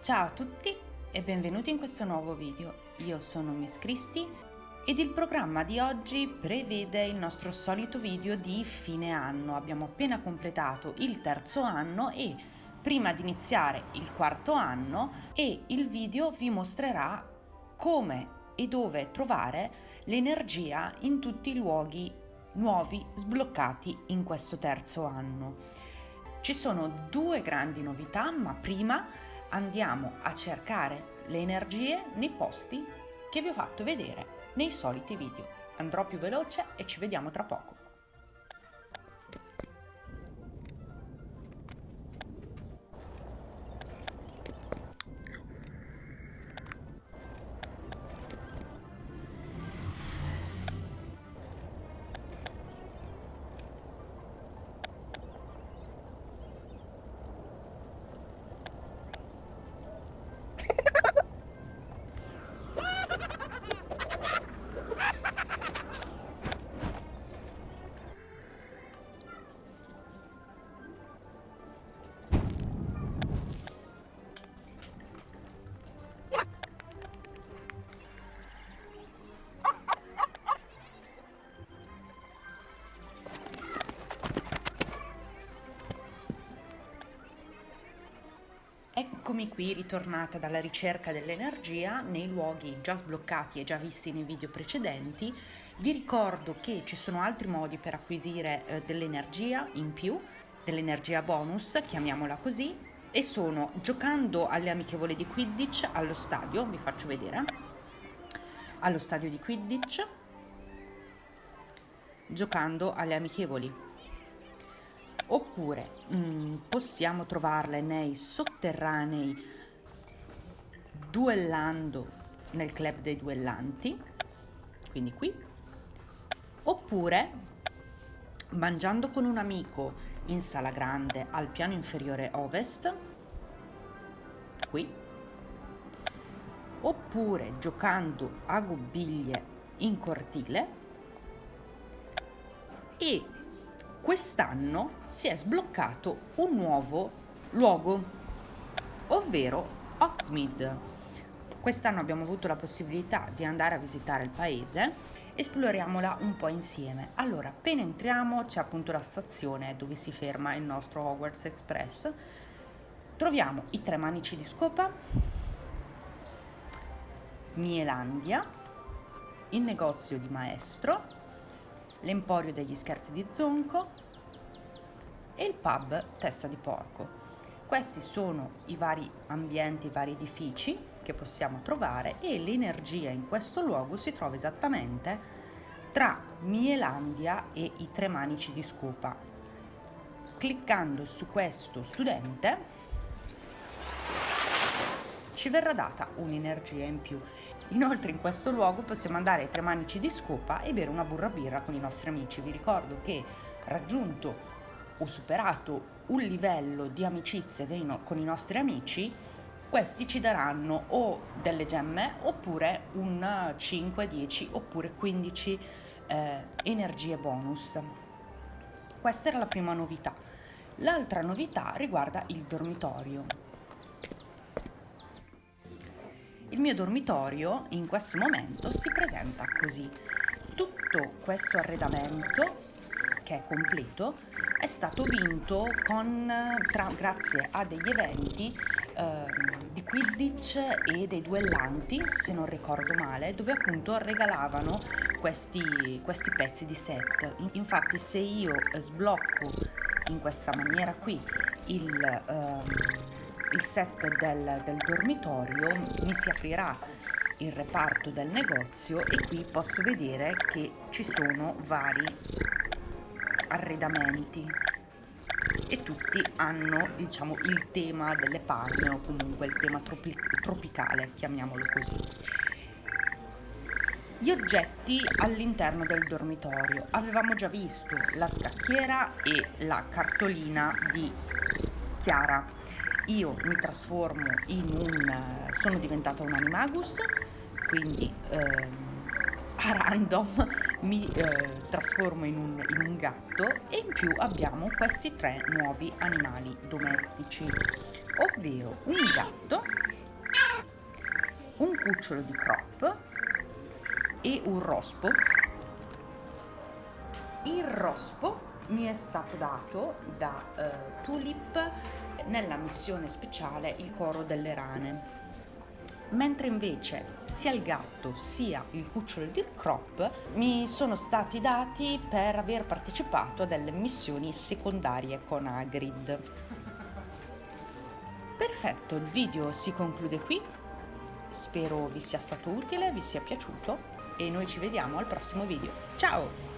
Ciao a tutti e benvenuti in questo nuovo video. Io sono Miss Cristi ed il programma di oggi prevede il nostro solito video di fine anno. Abbiamo appena completato il terzo anno e prima di iniziare il quarto anno il video vi mostrerà come e dove trovare l'energia in tutti i luoghi nuovi sbloccati in questo terzo anno. Ci sono due grandi novità, ma prima andiamo a cercare le energie nei posti che vi ho fatto vedere nei soliti video. Andrò più veloce e ci vediamo tra poco. Eccomi qui ritornata dalla ricerca dell'energia nei luoghi già sbloccati e già visti nei video precedenti. Vi ricordo che ci sono altri modi per acquisire dell'energia in più, dell'energia bonus, chiamiamola così, e sono giocando alle amichevoli di Quidditch allo stadio, vi faccio vedere, allo stadio di Quidditch, giocando alle amichevoli. Oppure possiamo trovarle nei sotterranei duellando nel club dei duellanti, quindi qui, oppure mangiando con un amico in sala grande al piano inferiore ovest, qui, oppure giocando a gobbiglie in cortile. E quest'anno si è sbloccato un nuovo luogo, ovvero Hogsmeade. Quest'anno abbiamo avuto la possibilità di andare a visitare il paese, esploriamola un po' insieme. Allora, appena entriamo c'è appunto la stazione dove si ferma il nostro Hogwarts Express. Troviamo i tre manici di scopa, Mielandia, il negozio di Maestro, l'emporio degli scherzi di Zonco e il pub Testa di Porco. Questi sono i vari ambienti, i vari edifici che possiamo trovare e l'energia in questo luogo si trova esattamente tra Mielandia e i tre manici di scopa. Cliccando su questo studente ci verrà data un'energia in più. Inoltre in questo luogo possiamo andare ai tre manici di scopa e bere una burra birra con i nostri amici. Vi ricordo che raggiunto o superato un livello di amicizia con i nostri amici, questi ci daranno o delle gemme oppure un 5, 10 oppure 15 energie bonus. Questa era la prima novità. L'altra novità riguarda il dormitorio. Il mio dormitorio in questo momento si presenta così. Tutto questo arredamento, che è completo, è stato vinto grazie a degli eventi di Quidditch e dei duellanti, se non ricordo male, dove appunto regalavano questi pezzi di set. Infatti se io sblocco in questa maniera qui il set del dormitorio, mi si aprirà il reparto del negozio e qui posso vedere che ci sono vari arredamenti e tutti hanno, diciamo, il tema delle palme o comunque il tema tropicale, chiamiamolo così. Gli oggetti all'interno del dormitorio: avevamo già visto la scacchiera e la cartolina di Chiara. Io mi trasformo sono diventata un animagus, quindi a random mi trasformo in un gatto e in più abbiamo questi tre nuovi animali domestici, ovvero un gatto un cucciolo di crop e un rospo. Il rospo mi è stato dato da Tulip nella missione speciale Il coro delle rane, mentre invece sia il gatto sia il cucciolo di crop mi sono stati dati per aver partecipato a delle missioni secondarie con Hagrid. Perfetto, il video si conclude qui, spero vi sia stato utile, vi sia piaciuto e noi ci vediamo al prossimo video. Ciao!